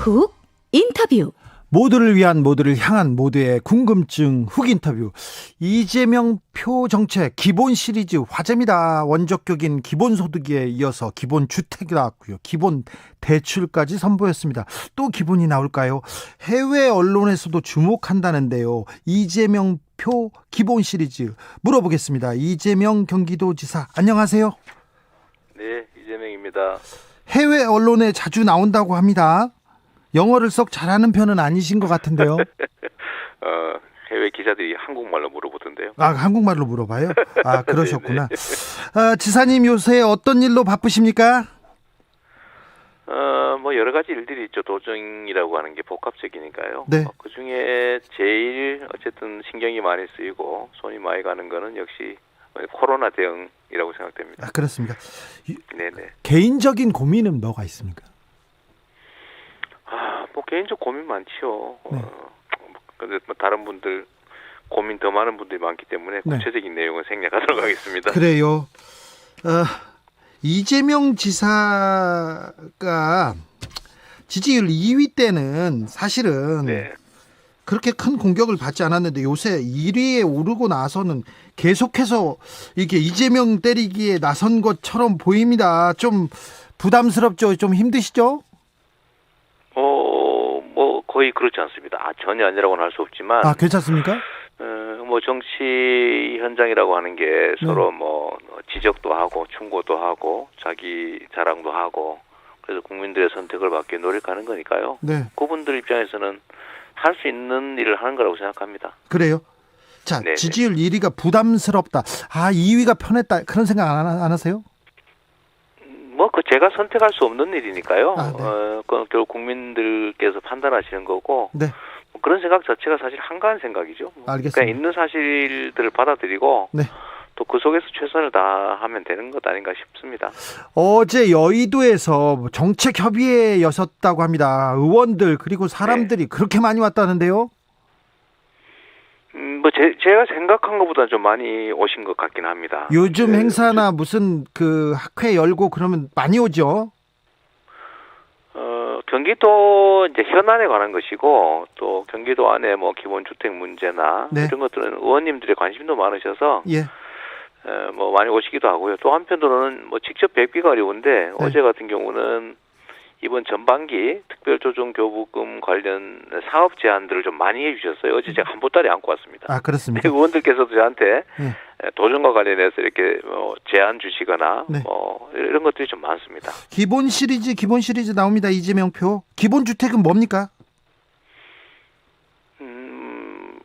훅 인터뷰. 모두를 위한, 모두를 향한, 모두의 궁금증 훅 인터뷰. 이재명 표 정책 기본 시리즈 화제입니다. 원적격인 기본소득에 이어서 기본주택이 나왔고요, 기본 대출까지 선보였습니다. 또 기본이 나올까요? 해외 언론에서도 주목한다는데요. 이재명 표 기본 시리즈 물어보겠습니다. 이재명 경기도지사, 안녕하세요. 네, 이재명입니다. 해외 언론에 자주 나온다고 합니다. 영어를 썩 잘하는 편은 아니신 것 같은데요. 해외 기자들이 한국말로 물어보던데요. 아, 한국말로 물어봐요? 아, 그러셨구나. 지사님 요새 어떤 일로 바쁘십니까? 뭐 여러 가지 일들이 있죠. 도정이라고 하는 게 복합적이니까요. 네. 그 중에 제일 어쨌든 신경이 많이 쓰이고 손이 많이 가는 거는 역시 코로나 대응이라고 생각됩니다. 아, 그렇습니다. 네네. 개인적인 고민은 뭐가 있습니까? 뭐 개인적 고민 많지요. 네. 근데 뭐 다른 분들 고민 더 많은 분들이 많기 때문에 네. 구체적인 내용은 생략하도록 하겠습니다. 그래요. 이재명 지사가 지지율 2위 때는 사실은 네. 그렇게 큰 공격을 받지 않았는데 요새 1위에 오르고 나서는 계속해서 이게 이재명 때리기에 나선 것처럼 보입니다. 좀 부담스럽죠? 좀 힘드시죠? 뭐 거의 그렇지 않습니다. 전혀 아니라고는 할 수 없지만. 아, 괜찮습니까? 뭐 정치 현장이라고 하는 게 서로 뭐 지적도 하고 충고도 하고 자기 자랑도 하고 그래서 국민들의 선택을 받기 노력하는 거니까요. 네. 그분들 입장에서는 할 수 있는 일을 하는 거라고 생각합니다. 그래요? 자, 네네. 지지율 1위가 부담스럽다. 2위가 편했다. 그런 생각 안 하세요? 뭐 그 제가 선택할 수 없는 일이니까요. 네. 그건 결국 국민들께서 판단하시는 거고. 네. 그런 생각 자체가 사실 한가한 생각이죠. 알겠습니다. 그냥 있는 사실들을 받아들이고 네. 또 그 속에서 최선을 다하면 되는 것 아닌가 싶습니다. 어제 여의도에서 정책 협의회에 여섰다고 합니다. 의원들 그리고 사람들이 그렇게 많이 왔다는데요. 뭐 제가 생각한 것보다 좀 많이 오신 것 같긴 합니다. 요즘 행사나 무슨 그 학회 열고 그러면 많이 오죠. 경기도 이제 현안에 관한 것이고 또 경기도 안에 뭐 기본주택 문제나 네. 이런 것들은 의원님들의 관심도 많으셔서 예. 뭐 많이 오시기도 하고요. 또 한편으로는 뭐 직접 뵙기가 어려운데 어제 같은 경우는 이번 전반기 특별조정교부금 관련 사업 제안들을 좀 많이 해주셨어요. 어제 제가 한 보따리 안고 왔습니다. 아, 그렇습니다. 의원들께서도 저한테 네. 도전과 관련해서 이렇게 제안 주시거나 네. 뭐 이런 것들이 좀 많습니다. 기본 시리즈 나옵니다. 이재명 표. 기본 주택은 뭡니까?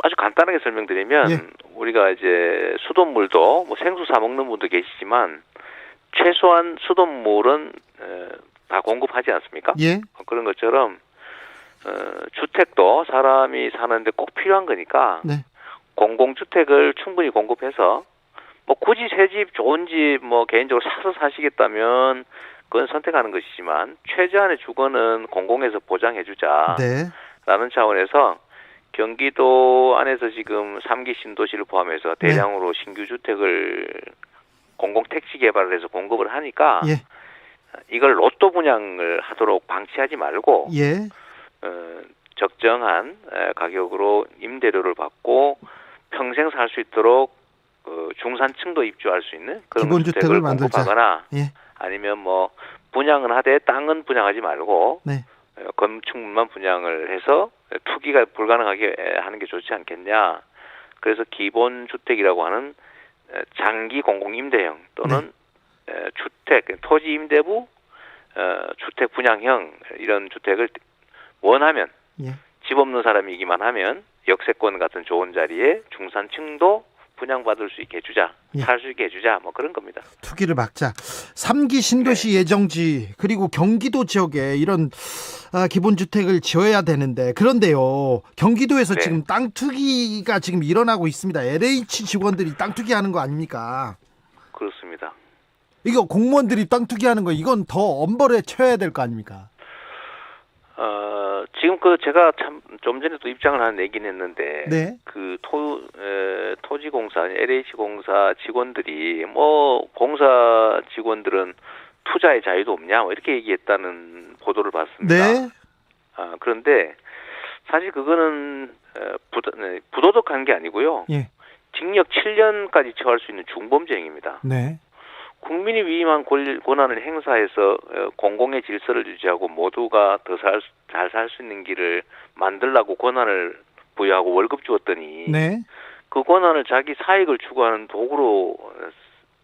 아주 간단하게 설명드리면 예. 우리가 이제 수돗물도 뭐 생수 사 먹는 분도 계시지만 최소한 수돗물은 다 공급하지 않습니까? 예. 그런 것처럼 주택도 사람이 사는데 꼭 필요한 거니까 네. 공공주택을 충분히 공급해서 뭐 굳이 새 집 좋은 집 뭐 개인적으로 사서 사시겠다면 그건 선택하는 것이지만 최저한의 주거는 공공에서 보장해주자 네. 라는 차원에서 경기도 안에서 지금 3기 신도시를 포함해서 대량으로 신규 주택을 공공택지 개발을 해서 공급을 하니까 예. 이걸 로또 분양을 하도록 방치하지 말고 예. 적정한 가격으로 임대료를 받고 평생 살 수 있도록 중산층도 입주할 수 있는 그런 기본주택을 주택을 만들자. 공급하거나 예. 아니면 뭐 분양은 하되 땅은 분양하지 말고 네. 건축물만 분양을 해서 투기가 불가능하게 하는 게 좋지 않겠냐. 그래서 기본주택이라고 하는 장기 공공임대형 또는 주택, 토지 임대부, 주택 분양형 이런 주택을 원하면 예. 집 없는 사람이기만 하면 역세권 같은 좋은 자리에 중산층도 분양받을 수 있게 해주자, 예. 살 수 있게 해주자, 뭐 그런 겁니다. 투기를 막자. 3기 신도시 예정지 그리고 경기도 지역에 이런 기본주택을 지어야 되는데 그런데요. 경기도에서 네. 지금 땅 투기가 지금 일어나고 있습니다. LH 직원들이 땅 투기하는 거 아닙니까? 그렇습니다. 이거 공무원들이 땅 투기하는 거 이건 더 엄벌에 쳐야 될 거 아닙니까? 지금 제가 참 좀 전에 또 입장을 하나 내긴 했는데 네. 토지공사, LH공사 직원들이 뭐 공사 직원들은 투자의 자유도 없냐 뭐 이렇게 얘기했다는 보도를 봤습니다. 네. 그런데 사실 그거는 부도덕한 게 아니고요. 예. 징역 7년까지 처할 수 있는 중범죄 행위입니다. 네. 국민이 위임한 권한을 행사해서 공공의 질서를 유지하고 모두가 더 잘 살 수 있는 길을 만들라고 권한을 부여하고 월급 주었더니 네. 그 권한을 자기 사익을 추구하는 도구로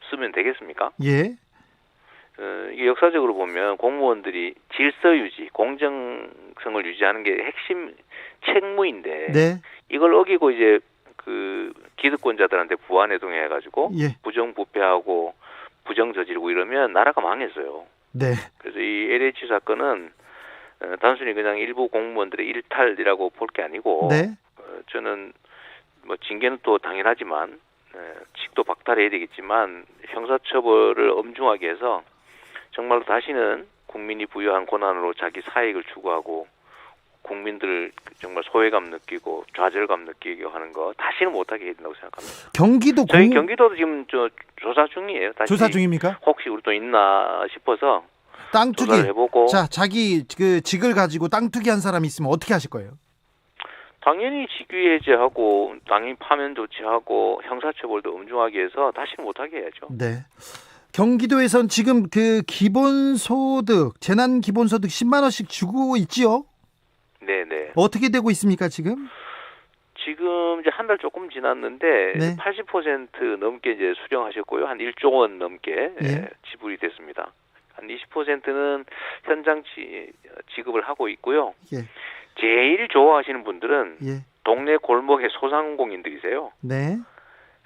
쓰면 되겠습니까? 예. 이게 역사적으로 보면 공무원들이 질서 유지, 공정성을 유지하는 게 핵심 책무인데 네. 이걸 어기고 이제 그 기득권자들한테 부안해동해가지고 예. 부정부패하고 부정 저지르고 이러면 나라가 망했어요. 네. 그래서 이 LH 사건은 단순히 그냥 일부 공무원들의 일탈이라고 볼 게 아니고 네. 저는 뭐 징계는 또 당연하지만 직도 박탈해야 되겠지만 형사처벌을 엄중하게 해서 정말로 다시는 국민이 부여한 권한으로 자기 사익을 추구하고 국민들 정말 소외감 느끼고 좌절감 느끼게 하는 거 다시는 못하게 해야 된다고 생각합니다. 경기도 저희 경기도도 지금 조사 중이에요. 다시 조사 중입니까? 혹시 우리 또 있나 싶어서 땅 투기. 조사를 해보고. 자, 자기 그 직을 가지고 땅 투기한 사람이 있으면 어떻게 하실 거예요? 당연히 직위 해제하고 당연히 파면 조치하고 형사처벌도 엄중하게 해서 다시는 못하게 해야죠. 네. 경기도에선 지금 그 기본소득, 재난 기본소득 10만 원씩 주고 있지요? 네네. 어떻게 되고 있습니까, 지금? 지금 이제 한 달 조금 지났는데 네. 80% 넘게 이제 수령하셨고요. 한 1조 원 넘게 예. 지불이 됐습니다. 한 20%는 현장 지급을 하고 있고요. 예. 제일 좋아하시는 분들은 예. 동네 골목의 소상공인들이세요. 네.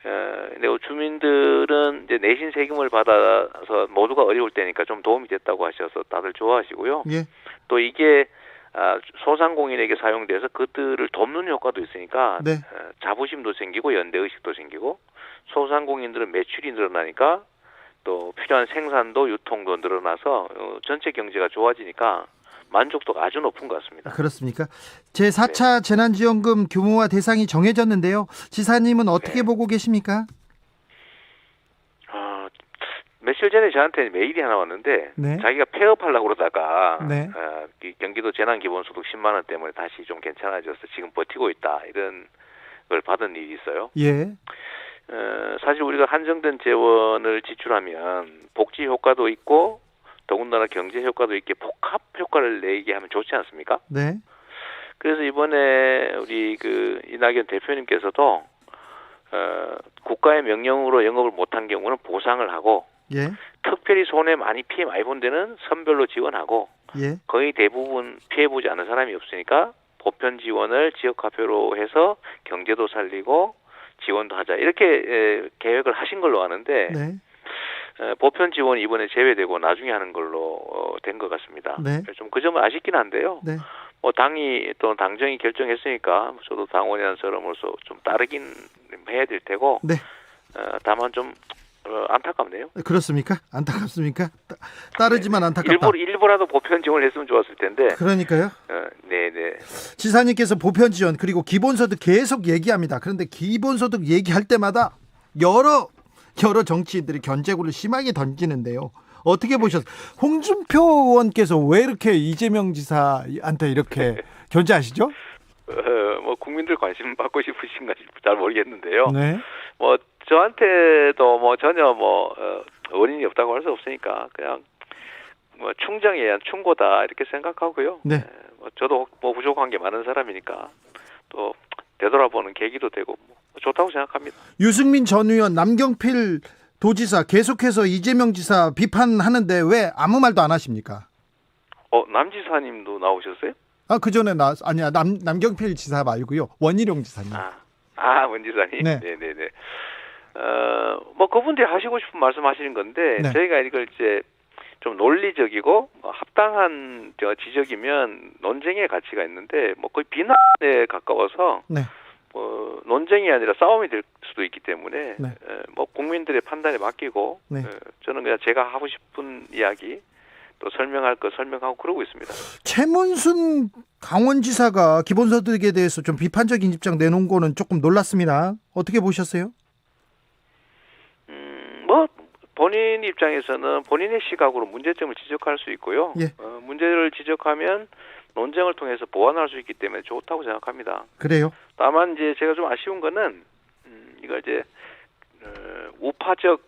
근데 주민들은 이제 내신 세금을 받아서 모두가 어려울 때니까 좀 도움이 됐다고 하셔서 다들 좋아하시고요. 예. 또 이게 소상공인에게 사용돼서 그들을 돕는 효과도 있으니까 네. 자부심도 생기고 연대의식도 생기고 소상공인들은 매출이 늘어나니까 또 필요한 생산도 유통도 늘어나서 전체 경제가 좋아지니까 만족도가 아주 높은 것 같습니다. 그렇습니까? 제4차 재난지원금 규모와 대상이 정해졌는데요. 지사님은 어떻게 네. 보고 계십니까? 며칠 전에 저한테 메일이 하나 왔는데 네. 자기가 폐업하려고 그러다가 네. 이 경기도 재난기본소득 10만 원 때문에 다시 좀 괜찮아져서 지금 버티고 있다 이런 걸 받은 일이 있어요. 예. 사실 우리가 한정된 재원을 지출하면 복지 효과도 있고 더군다나 경제 효과도 있게 복합 효과를 내게 하면 좋지 않습니까? 네. 그래서 이번에 우리 이낙연 대표님께서도 국가의 명령으로 영업을 못한 경우는 보상을 하고 예. 특별히 손해 많이 피해 많이 본 데는 선별로 지원하고 예. 거의 대부분 피해보지 않은 사람이 없으니까 보편 지원을 지역화폐로 해서 경제도 살리고 지원도 하자 이렇게 계획을 하신 걸로 아는데 네. 보편 지원이 이번에 제외되고 나중에 하는 걸로 된 것 같습니다. 네. 좀 그 점은 아쉽긴 한데요. 네. 뭐 당이 또 당정이 결정했으니까 저도 당원이라는 사람으로서 좀 따르긴 해야 될 테고 네. 다만 좀 안타깝네요. 그렇습니까? 안타깝습니까? 따르지만 안타깝다. 일부라도 보편 지원을 했으면 좋았을 텐데. 그러니까요. 네네. 지사님께서 보편 지원 그리고 기본소득 계속 얘기합니다. 그런데 기본소득 얘기할 때마다 여러 정치인들이 견제구를 심하게 던지는데요. 어떻게 보셨어요? 홍준표 의원께서 왜 이렇게 이재명 지사한테 이렇게 견제하시죠? 뭐 국민들 관심 받고 싶으신가 잘 모르겠는데요. 네. 뭐 저한테도 뭐 전혀 원인이 없다고 할 수 없으니까 그냥 뭐 충정에 의한 충고다 이렇게 생각하고요. 네. 뭐 저도 뭐 부족한 게 많은 사람이니까 또 되돌아보는 계기도 되고 뭐 좋다고 생각합니다. 유승민 전 의원, 남경필 도지사 계속해서 이재명 지사 비판하는데 왜 아무 말도 안 하십니까? 남 지사님도 나오셨어요? 그 전에 아니야 남경필 지사 말고요 원희룡 지사님. 원 지사님. 네. 네네네. 뭐 그분들이 하시고 싶은 말씀하시는 건데 네. 저희가 이걸 이제 좀 논리적이고 합당한 지적이면 논쟁의 가치가 있는데 뭐 거의 비난에 가까워서 네. 논쟁이 아니라 싸움이 될 수도 있기 때문에 네. 뭐 국민들의 판단에 맡기고 네. 저는 그냥 제가 하고 싶은 이야기 또 설명할 거 설명하고 그러고 있습니다. 최문순 강원지사가 기본소득에 대해서 좀 비판적인 입장 내놓은 거는 조금 놀랐습니다. 어떻게 보셨어요? 뭐 본인 입장에서는 본인의 시각으로 문제점을 지적할 수 있고요. 예. 문제를 지적하면 논쟁을 통해서 보완할 수 있기 때문에 좋다고 생각합니다. 그래요? 다만 이제 제가 좀 아쉬운 거는 이걸 이제 우파적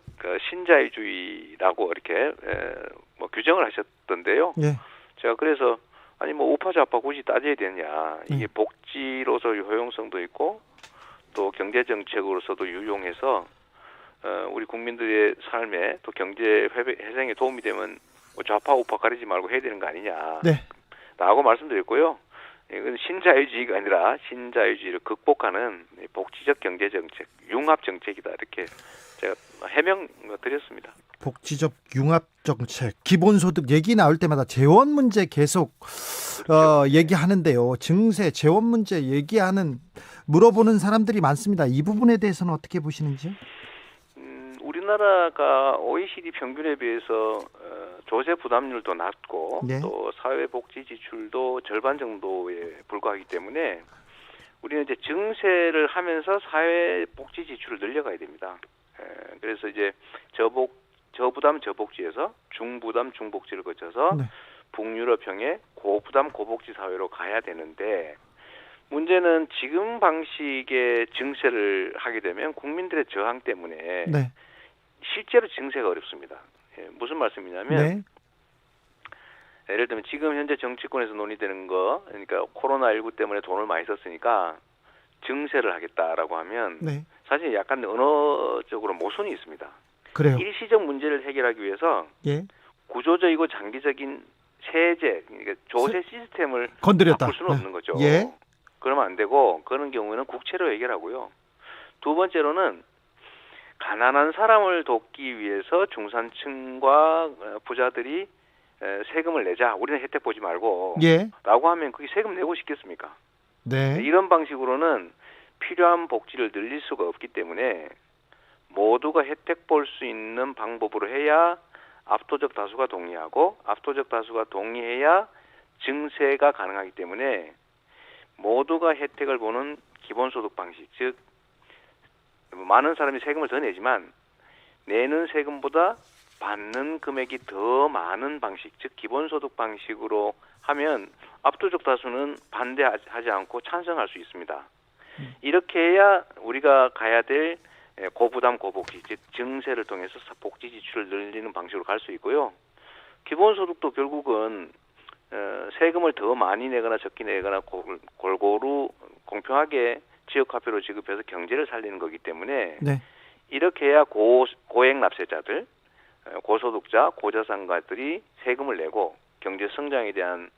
신자유주의라고 이렇게 뭐 규정을 하셨던데요. 예. 제가 그래서 아니 뭐 우파 좌파 굳이 따져야 되냐, 이게 복지로서 효용성도 있고 또 경제 정책으로서도 유용해서 우리 국민들의 삶에 또 경제 회생에 도움이 되면 뭐 좌파 우파 가리지 말고 해야 되는 거 아니냐. 네. 라고 말씀드렸고요. 이건 신자유주의가 아니라 신자유주의를 극복하는 복지적 경제 정책, 융합 정책이다 이렇게 제가 해명 드렸습니다. 복지적 융합 정책, 기본소득 얘기 나올 때마다 재원 문제 계속 얘기하는데요. 증세, 재원 문제 물어보는 사람들이 많습니다. 이 부분에 대해서는 어떻게 보시는지요? 우리나라가 OECD 평균에 비해서 조세 부담률도 낮고 네. 또 사회복지 지출도 절반 정도에 불과하기 때문에 우리는 이제 증세를 하면서 사회복지 지출을 늘려가야 됩니다. 그래서 이제 저부담 저복지에서 중부담 중복지를 거쳐서 네. 북유럽형의 고부담 고복지 사회로 가야 되는데 문제는 지금 방식의 증세를 하게 되면 국민들의 저항 때문에 네. 실제로 증세가 어렵습니다. 무슨 말씀이냐면 네. 예를 들면 지금 현재 정치권에서 논의되는 거, 그러니까 코로나19 때문에 돈을 많이 썼으니까 증세를 하겠다라고 하면 네. 사실 약간 언어적으로 모순이 있습니다. 그래요. 일시적 문제를 해결하기 위해서 예. 구조적이고 장기적인 세제, 그러니까 조세 시스템을 건드렸다. 바꿀 수는 없는 거죠. 예. 그러면 안 되고 그런 경우에는 국채로 해결하고요. 두 번째로는 가난한 사람을 돕기 위해서 중산층과 부자들이 세금을 내자. 우리는 혜택 보지 말고. 예. 라고 하면 그게 세금 내고 싶겠습니까? 네. 이런 방식으로는 필요한 복지를 늘릴 수가 없기 때문에 모두가 혜택 볼 수 있는 방법으로 해야 압도적 다수가 동의하고 압도적 다수가 동의해야 증세가 가능하기 때문에 모두가 혜택을 보는 기본소득 방식, 즉 많은 사람이 세금을 더 내지만 내는 세금보다 받는 금액이 더 많은 방식, 즉 기본소득 방식으로 하면 압도적 다수는 반대하지 않고 찬성할 수 있습니다. 이렇게 해야 우리가 가야 될 고부담 고복지, 즉 증세를 통해서 복지 지출을 늘리는 방식으로 갈 수 있고요. 기본소득도 결국은 세금을 더 많이 내거나 적게 내거나 골고루 공평하게 지역화폐로 지급해서 경제를 살리는 거기 때문에 네. 이렇게 해야 고액 납세자들, 고소득자, 고자산가들이 세금을 내고 경제 성장에 대한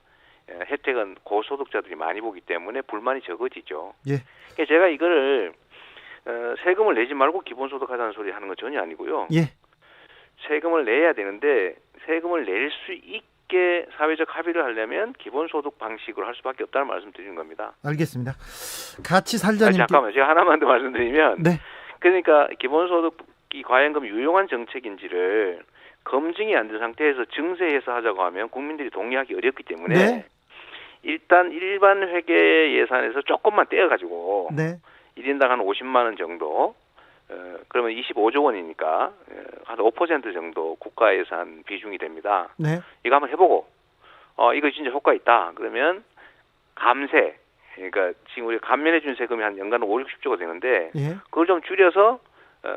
혜택은 고소득자들이 많이 보기 때문에 불만이 적어지죠. 예. 그러니까 제가 이거를 세금을 내지 말고 기본소득 하자는 소리 하는 건 전혀 아니고요. 예. 세금을 내야 되는데 세금을 낼 수 있게 사회적 합의를 하려면 기본소득 방식으로 할 수밖에 없다는 말씀 드리는 겁니다. 알겠습니다. 같이 살자님께. 잠깐만, 제가 하나만 더 말씀드리면, 네. 그러니까 기본소득이 과연 그럼 유용한 정책인지를 검증이 안 된 상태에서 증세해서 하자고 하면 국민들이 동의하기 어렵기 때문에 네. 일단 일반 회계 예산에서 조금만 떼어가지고 네. 1인당 한 50만 원 정도, 그러면 25조 원이니까 한 5% 정도 국가 예산 비중이 됩니다. 네. 이거 한번 해보고 이거 진짜 효과 있다. 그러면 감세, 그러니까 지금 우리 감면해준 세금이 한 연간 5, 60조가 되는데 예. 그걸 좀 줄여서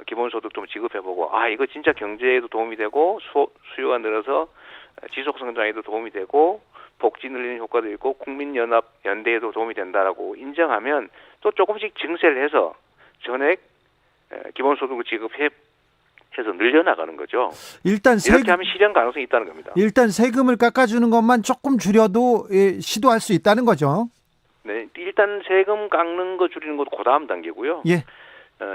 기본소득 좀 지급해보고 이거 진짜 경제에도 도움이 되고 수요가 늘어서 지속성장에도 도움이 되고 복지 늘리는 효과도 있고 국민연합 연대에도 도움이 된다라고 인정하면 또 조금씩 증세를 해서 전액 기본소득을 지급해서 늘려나가는 거죠. 일단 이렇게 하면 실현 가능성이 있다는 겁니다. 일단 세금을 깎아주는 것만 조금 줄여도 시도할 수 있다는 거죠. 네, 일단 세금 깎는 거 줄이는 것도 그 다음 단계고요. 예.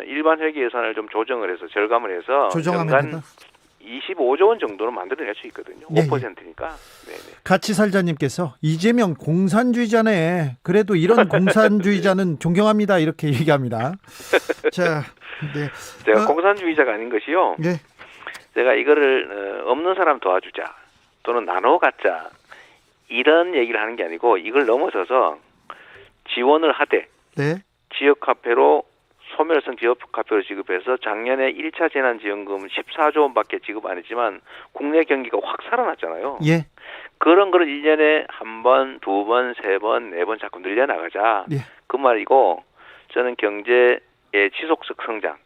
일반 회계 예산을 좀 조정을 해서 절감을 해서 조정하면 연간 된다. 25조 원 정도는 만들어낼 수 있거든요. 예, 5%니까. 네네. 같이 살자님께서 이재명 공산주의자네. 그래도 이런 공산주의자는 존경합니다. 이렇게 얘기합니다. 자, 네. 제가 공산주의자가 아닌 것이요. 네. 제가 이거를 없는 사람 도와주자 또는 나눠 갖자 이런 얘기를 하는 게 아니고 이걸 넘어서서 지원을 하되 네. 지역화폐로 소멸성 지역화표를 지급해서 작년에 1차 재난지원금 14조 원밖에 지급 안 했지만 국내 경기가 확 살아났잖아요. 예. 그런 거를 1년에 한 번, 두 번, 세 번, 네 번 자꾸 늘려나가자. 예. 그 말이고 저는 경제의 지속적 성장,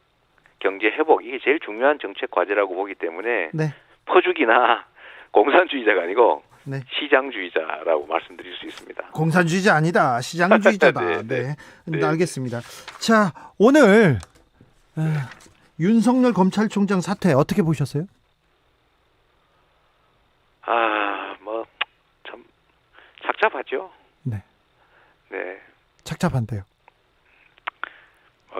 경제 회복 이게 제일 중요한 정책 과제라고 보기 때문에 네. 퍼주기나 공산주의자가 아니고 네. 시장주의자라고 말씀드릴 수 있습니다. 공산주의자 아니다. 시장주의자다. 네, 네. 네. 알겠습니다. 자, 오늘 윤석열 검찰총장 사퇴 어떻게 보셨어요? 뭐 참 착잡하죠. 네. 네. 착잡한데요.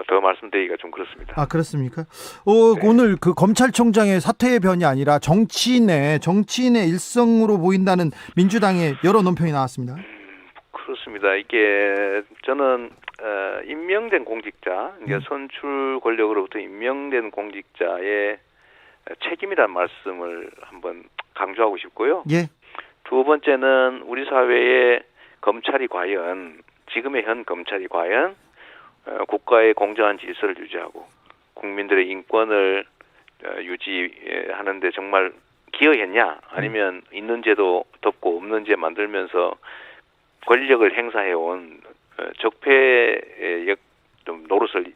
더 말씀드리기가 좀 그렇습니다. 아, 그렇습니까? 네. 오늘 그 검찰총장의 사퇴의 변이 아니라 정치인의 일성으로 보인다는 민주당의 여러 논평이 나왔습니다. 그렇습니다. 이게 저는 임명된 공직자, 이게 선출 권력으로부터 임명된 공직자의 책임이라는 말씀을 한번 강조하고 싶고요. 예. 두 번째는 우리 사회의 검찰이 과연 지금의 현 검찰이 과연 국가의 공정한 질서를 유지하고 국민들의 인권을 유지하는데 정말 기여했냐 아니면 있는 죄도 덮고 없는 죄 만들면서 권력을 행사해온 적폐의 좀 노릇을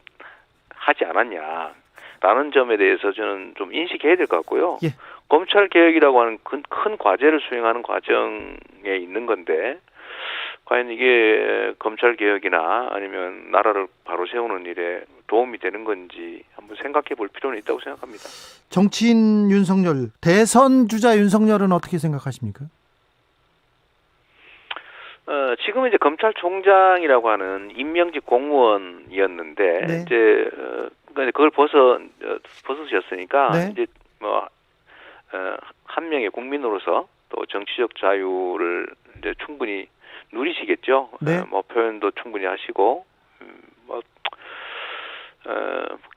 하지 않았냐라는 점에 대해서 저는 좀 인식해야 될 것 같고요. 예. 검찰 개혁이라고 하는 큰 과제를 수행하는 과정에 있는 건데 과연 이게 검찰 개혁이나 아니면 나라를 바로 세우는 일에 도움이 되는 건지 한번 생각해 볼 필요는 있다고 생각합니다. 정치인 윤석열, 대선 주자 윤석열은 어떻게 생각하십니까? 지금 이제 검찰총장이라고 하는 임명직 공무원이었는데 네. 이제 그걸 벗으셨으니까 네. 이제 뭐 한 명의 국민으로서 또 정치적 자유를 이제 충분히 누리시겠죠. 네. 뭐 표현도 충분히 하시고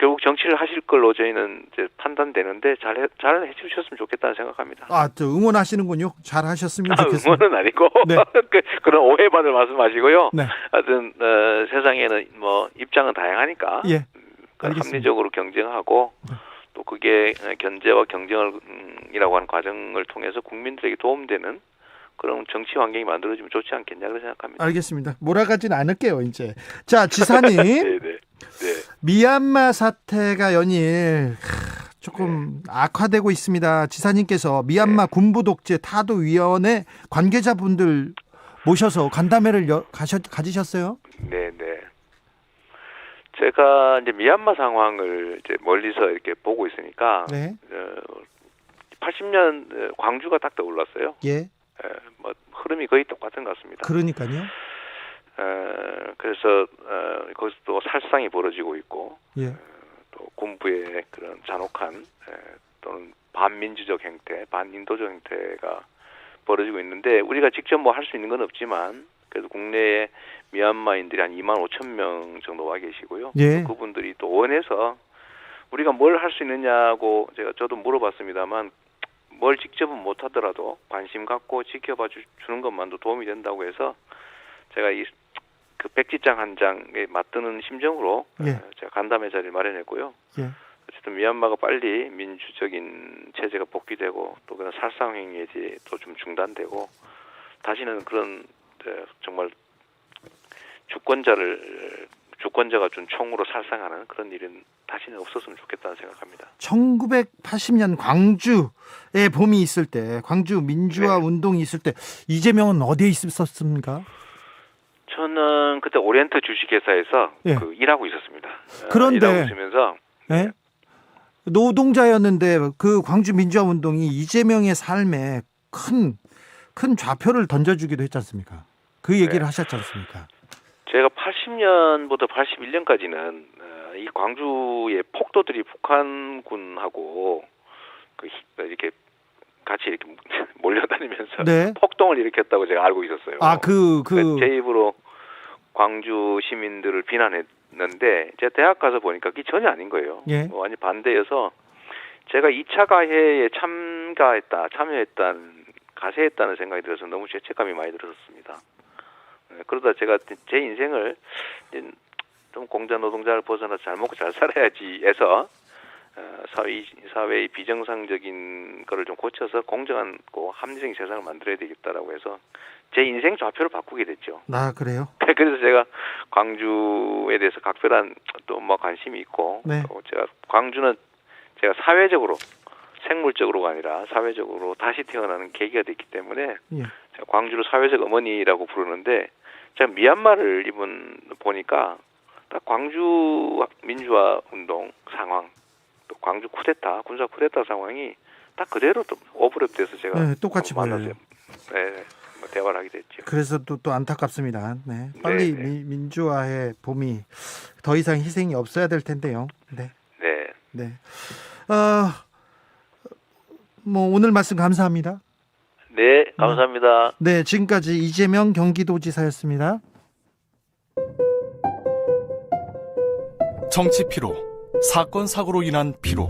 결국 정치를 하실 걸로 저희는 이제 판단되는데 잘 해주셨으면 좋겠다는 생각합니다. 또 응원하시는군요. 잘 하셨으면 좋겠습니다. 응원은 아니고 네. 그런 오해받을 말씀하시고요. 네. 하여튼 세상에는 뭐 입장은 다양하니까 예. 알겠습니다. 합리적으로 경쟁하고 네. 또 그게 견제와 경쟁이라고 하는 과정을 통해서 국민들에게 도움되는 그런 정치 환경이 만들어지면 좋지 않겠냐 그렇게 생각합니다. 알겠습니다. 몰아가진 않을게요, 이제. 자, 지사님. 네. 미얀마 사태가 연일 조금 악화되고 있습니다. 지사님께서 미얀마 군부 독재 타도 위원회 관계자분들 모셔서 간담회를 가지셨어요? 네. 제가 이제 미얀마 상황을 이제 멀리서 이렇게 보고 있으니까 네. 80년 광주가 딱 떠올랐어요. 예. 뭐 흐름이 거의 똑같은 것 같습니다. 그러니까요. 그래서 거기서 또 살상이 벌어지고 있고 예. 또 군부의 그런 잔혹한 또는 반민주적 행태, 반인도적 행태가 벌어지고 있는데 우리가 직접 뭐 할 수 있는 건 없지만 그래도 국내에 미얀마인들이 한 2만 5천 명 정도 와 계시고요. 예. 그분들이 또 원해서 우리가 뭘 할 수 있느냐고 저도 물어봤습니다만 뭘 직접은 못 하더라도 관심 갖고 지켜봐 주는 것만도 도움이 된다고 해서 제가 그 백지장 한 장에 맞드는 심정으로 예. 제가 간담회 자리를 마련했고요. 예. 어쨌든 미얀마가 빨리 민주적인 체제가 복귀되고 또 그런 살상 행위들이 또 좀 중단되고 다시는 그런 정말 주권자가 준 총으로 살상하는 그런 일은 다시는 없었으면 좋겠다는 생각합니다. 1980년 광주의 봄이 있을 때, 광주 민주화 운동이 있을 때 이재명은 어디에 있었습니까? 저는 그때 오리엔트 주식회사에서 예. 일하고 있었습니다. 그런데 일하고 있으면서 예? 노동자였는데 그 광주 민주화 운동이 이재명의 삶에 큰 좌표를 던져주기도 했지 않습니까? 그 얘기를 하셨지 않습니까? 제가 80년부터 81년까지는 이 광주의 폭도들이 북한군하고 이렇게 같이 이렇게 몰려다니면서 네. 폭동을 일으켰다고 제가 알고 있었어요. 제 입으로 광주 시민들을 비난했는데 제가 대학 가서 보니까 그게 전혀 아닌 거예요. 예. 완전 반대여서 제가 2차 가해에 가세했다는 생각이 들어서 너무 죄책감이 많이 들었습니다. 그러다 제가 제 인생을 좀 공자 노동자를 벗어나 잘 먹고 잘 살아야지 해서 사회의 비정상적인 거를 좀 고쳐서 공정하고 합리적인 세상을 만들어야 되겠다라고 해서 제 인생 좌표를 바꾸게 됐죠. 아, 그래요? 그래서 제가 광주에 대해서 각별한 또 뭐 관심이 있고 네. 또 광주는 제가 사회적으로 생물적으로가 아니라 사회적으로 다시 태어나는 계기가 됐기 때문에 예. 제가 광주를 사회적 어머니라고 부르는데 제가 미얀마를 이번 보니까 딱 광주 민주화 운동 상황 또 광주 쿠데타 군사 쿠데타 상황이 딱 그대로 또 오버랩돼서 제가 네, 똑같이 만나서 보여요. 뭐 대화를 하게 됐죠. 그래서 또 안타깝습니다. 네. 빨리 민주화의 봄이 더 이상 희생이 없어야 될 텐데요. 네. 네. 네. 뭐 오늘 말씀 감사합니다. 네, 감사합니다. 네, 지금까지 이재명 경기도지사였습니다. 정치 피로, 사건 사고로 인한 피로,